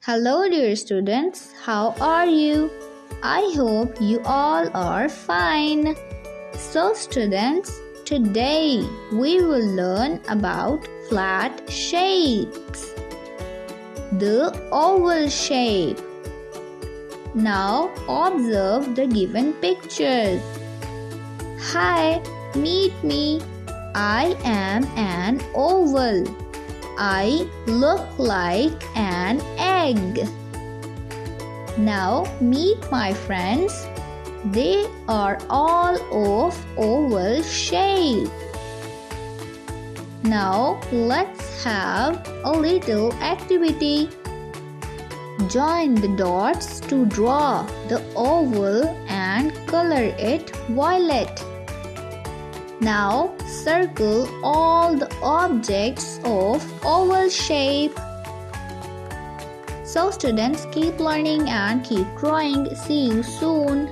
Hello dear students, how are you? I hope you all are fine. So students, today we will learn about flat shapes. The oval shape. Now observe the given pictures. Hi, meet me. I am an oval. I look like an egg. Now meet my friends. They are all of oval shape. Now let's have a little activity. Join the dots to draw the oval and color it violet. Now circle all the objects of oval shape. So students, keep learning and keep drawing. See you soon.